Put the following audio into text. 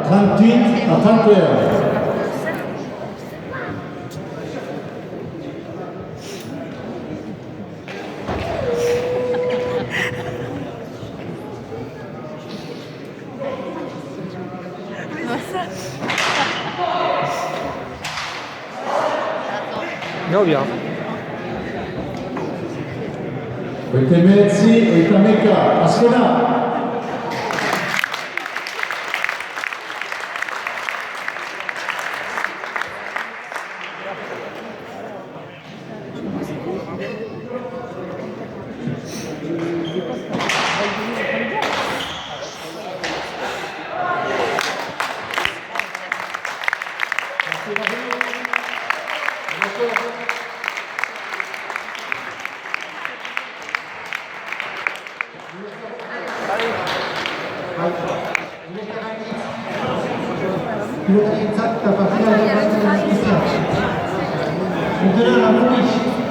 38 à 31. Andiamo via. Queste mezzi e Tameka, a schiena. Minuta esatta partita della partita. Continuano a